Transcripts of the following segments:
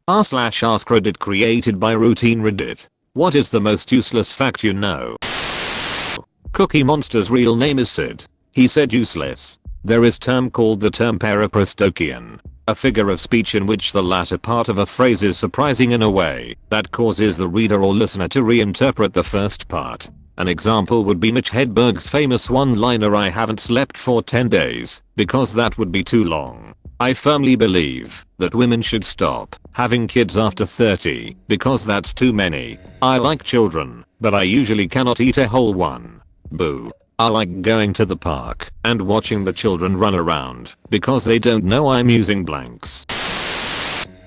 r/AskReddit created by routinereddit. What is the most useless fact you know? Cookie Monster's real name is Sid. He said useless. There is term called the term periprostochian, a figure of speech in which the latter part of a phrase is surprising in a way that causes the reader or listener to reinterpret the first part. An example would be Mitch Hedberg's famous one-liner, "I haven't slept for 10 days, because that would be too long." I firmly believe that women should stop having kids after 30 because that's too many. I like children, but I usually cannot eat a whole one. Boo. I like going to the park and watching the children run around because they don't know I'm using blanks.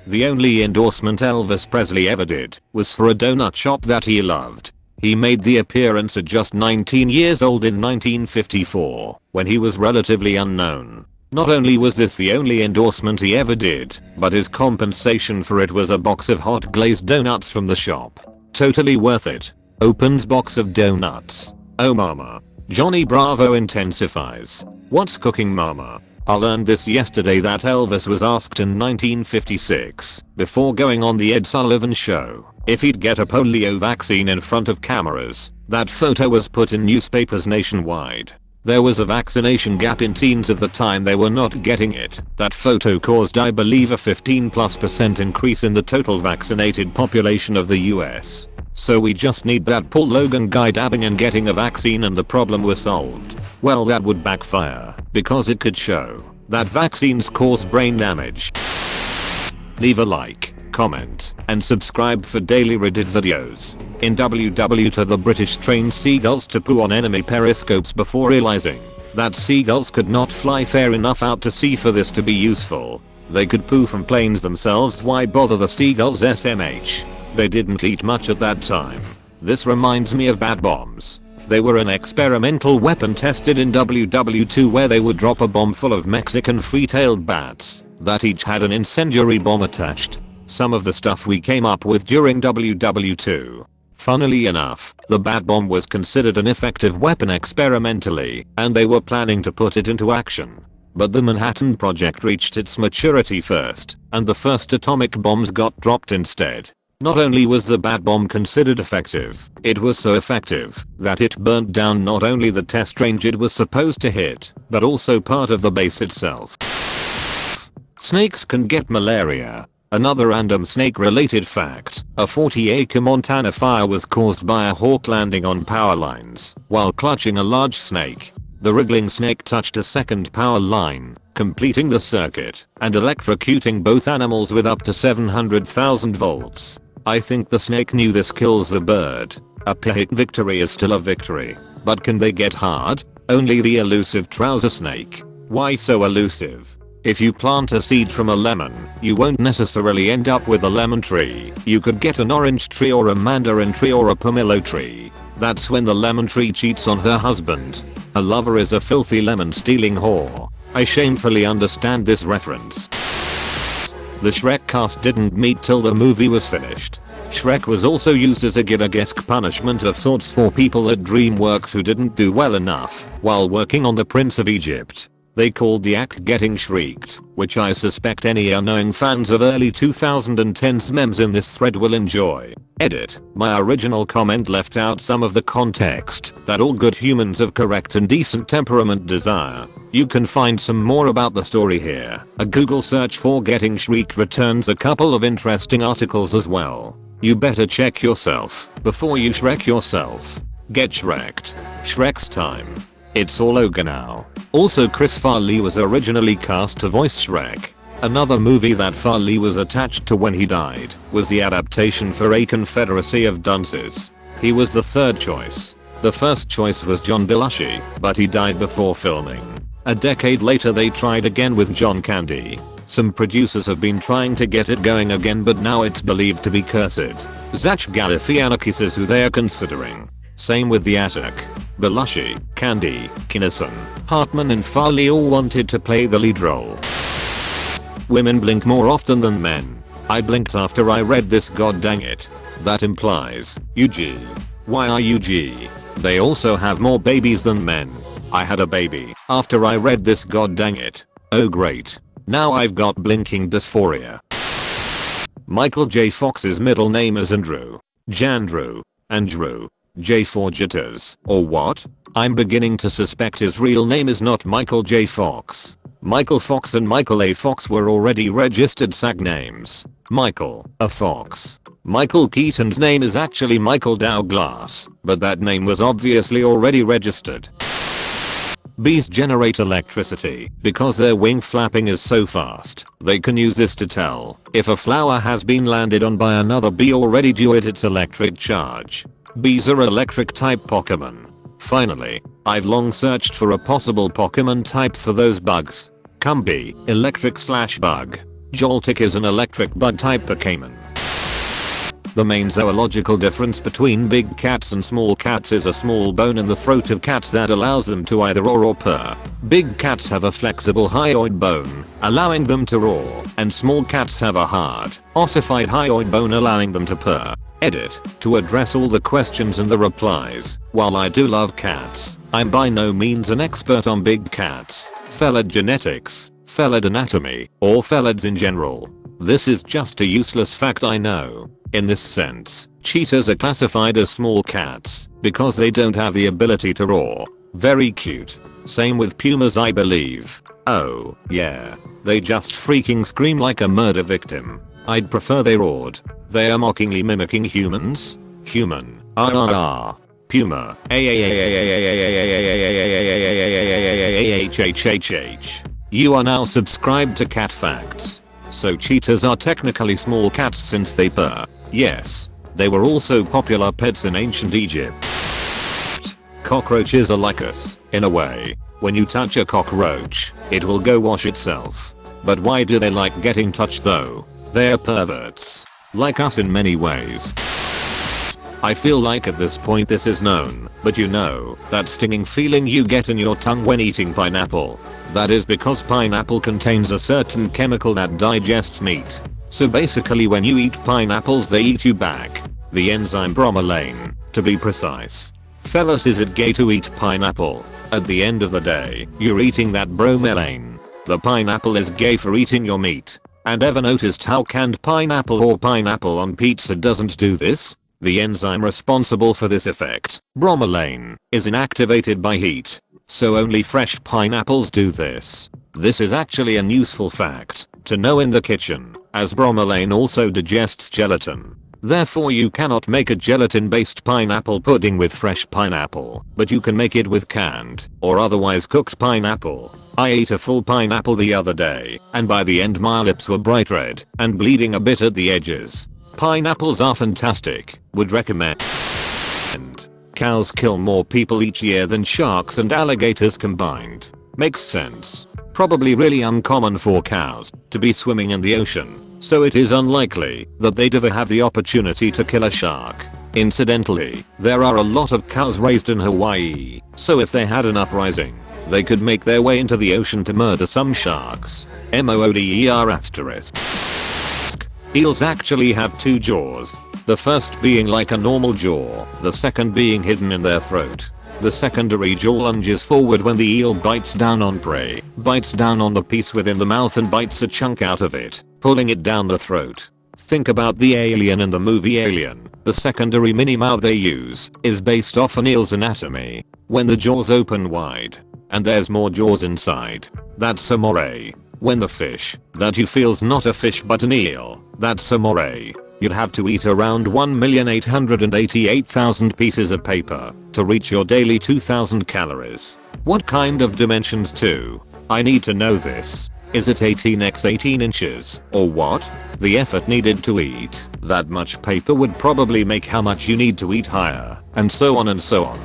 The only endorsement Elvis Presley ever did was for a donut shop that he loved. He made the appearance at just 19 years old in 1954 when he was relatively unknown. Not only was this the only endorsement he ever did, but his compensation for it was a box of hot glazed donuts from the shop. Totally worth it. Opens box of donuts. Oh mama. Johnny Bravo intensifies. What's cooking mama? I learned this yesterday that Elvis was asked in 1956, before going on the Ed Sullivan Show, if he'd get a polio vaccine in front of cameras. That photo was put in newspapers nationwide. There was a vaccination gap in teens at the time they were not getting it. That photo caused, I believe, a 15+% increase in the total vaccinated population of the US. So we just need that Paul Logan guy dabbing and getting a vaccine and the problem was solved. Well, that would backfire because it could show that vaccines cause brain damage. Leave a like, comment, and subscribe for daily Reddit videos. In WW the British trained seagulls to poo on enemy periscopes before realizing that seagulls could not fly far enough out to sea for this to be useful. They could poo from planes themselves, why bother the seagulls SMH? They didn't eat much at that time. This reminds me of bat bombs. They were an experimental weapon tested in WW2 where they would drop a bomb full of Mexican free-tailed bats that each had an incendiary bomb attached. Some of the stuff we came up with during WW2. Funnily enough, the bat bomb was considered an effective weapon experimentally, and they were planning to put it into action. But the Manhattan Project reached its maturity first, and the first atomic bombs got dropped instead. Not only was the bat bomb considered effective, it was so effective that it burnt down not only the test range it was supposed to hit, but also part of the base itself. Snakes can get malaria. Another random snake-related fact, a 40-acre Montana fire was caused by a hawk landing on power lines while clutching a large snake. The wriggling snake touched a second power line, completing the circuit and electrocuting both animals with up to 700,000 volts. I think the snake knew this kills the bird. A pihit victory is still a victory. But can they get hard? Only the elusive trouser snake. Why so elusive? If you plant a seed from a lemon, you won't necessarily end up with a lemon tree. You could get an orange tree or a mandarin tree or a pomelo tree. That's when the lemon tree cheats on her husband. Her lover is a filthy lemon stealing whore. I shamefully understand this reference. The Shrek cast didn't meet till the movie was finished. Shrek was also used as a gimmick-esque punishment of sorts for people at DreamWorks who didn't do well enough while working on The Prince of Egypt. They called the act getting shrieked, which I suspect any unknowing fans of early 2010s memes in this thread will enjoy. Edit. My original comment left out some of the context that all good humans of correct and decent temperament desire. You can find some more about the story here. A Google search for getting shrieked returns a couple of interesting articles as well. You better check yourself before you Shrek yourself. Get Shreked. Shrek's time. It's all over now. Also, Chris Farley was originally cast to voice Shrek. Another movie that Farley was attached to when he died was the adaptation for A Confederacy of Dunces. He was the third choice. The first choice was John Belushi, but he died before filming. A decade later they tried again with John Candy. Some producers have been trying to get it going again, but now it's believed to be cursed. Zach Galifianakis is who they are considering. Same with the Attic. Belushi, Candy, Kinison, Hartman and Farley all wanted to play the lead role. Women blink more often than men. I blinked after I read this, god dang it. That implies UG. Why are UG? They also have more babies than men. I had a baby after I read this, god dang it. Oh great. Now I've got blinking dysphoria. Michael J. Fox's middle name is Andrew. Jandrew. Andrew. J for jitters. Or what? I'm beginning to suspect his real name is not Michael J. Fox. Michael Fox and Michael A. Fox were already registered SAG names. Michael A. Fox. Michael Keaton's name is actually Michael Douglas, but that name was obviously already registered. Bees generate electricity because their wing flapping is so fast. They can use this to tell if a flower has been landed on by another bee already due at its electric charge. Bees are electric type Pokemon. Finally, I've long searched for a possible Pokemon type for those bugs. Cumby, electric/bug. Joltik is an electric bug type Pokemon. The main zoological difference between big cats and small cats is a small bone in the throat of cats that allows them to either roar or purr. Big cats have a flexible hyoid bone, allowing them to roar, and small cats have a hard, ossified hyoid bone allowing them to purr. Edit. To address all the questions and the replies, while I do love cats, I'm by no means an expert on big cats, felid genetics, felid anatomy, or felids in general. This is just a useless fact I know. In this sense, cheetahs are classified as small cats because they don't have the ability to roar. Very cute. Same with pumas I believe. Oh, yeah. They just freaking scream like a murder victim. I'd prefer they roared. They are mockingly mimicking humans. Human. Puma. You are now subscribed to Cat Facts. So cheetahs are technically small cats since they purr. Yes. They were also popular pets in ancient Egypt. Cockroaches are like us, in a way. When you touch a cockroach, it will go wash itself. But why do they like getting touched though? They're perverts. Like us in many ways. I feel like at this point this is known, but you know, that stinging feeling you get in your tongue when eating pineapple. That is because pineapple contains a certain chemical that digests meat. So basically when you eat pineapples they eat you back. The enzyme bromelain, to be precise. Fellas, is it gay to eat pineapple? At the end of the day, you're eating that bromelain. The pineapple is gay for eating your meat. And ever noticed how canned pineapple or pineapple on pizza doesn't do this? The enzyme responsible for this effect, bromelain, is inactivated by heat. So only fresh pineapples do this. This is actually an useful fact to know in the kitchen, as bromelain also digests gelatin. Therefore you cannot make a gelatin-based pineapple pudding with fresh pineapple, but you can make it with canned or otherwise cooked pineapple. I ate a full pineapple the other day, and by the end my lips were bright red and bleeding a bit at the edges. Pineapples are fantastic, would recommend. Cows kill more people each year than sharks and alligators combined. Makes sense. Probably really uncommon for cows to be swimming in the ocean, so it is unlikely that they'd ever have the opportunity to kill a shark. Incidentally, there are a lot of cows raised in Hawaii, so if they had an uprising, they could make their way into the ocean to murder some sharks. MOODER**. Eels actually have two jaws. The first being like a normal jaw, the second being hidden in their throat. The secondary jaw lunges forward when the eel bites down on prey, bites down on the piece within the mouth and bites a chunk out of it, pulling it down the throat. Think about the alien in the movie Alien. The secondary mini mouth they use is based off an eel's anatomy. When the jaws open wide, and there's more jaws inside, that's a moray. When the fish that you feel's not a fish but an eel, that's a moray. You'd have to eat around 1,888,000 pieces of paper to reach your daily 2,000 calories. What kind of dimensions too? I need to know this. Is it 18 x 18 inches, or what? The effort needed to eat that much paper would probably make how much you need to eat higher, and so on and so on.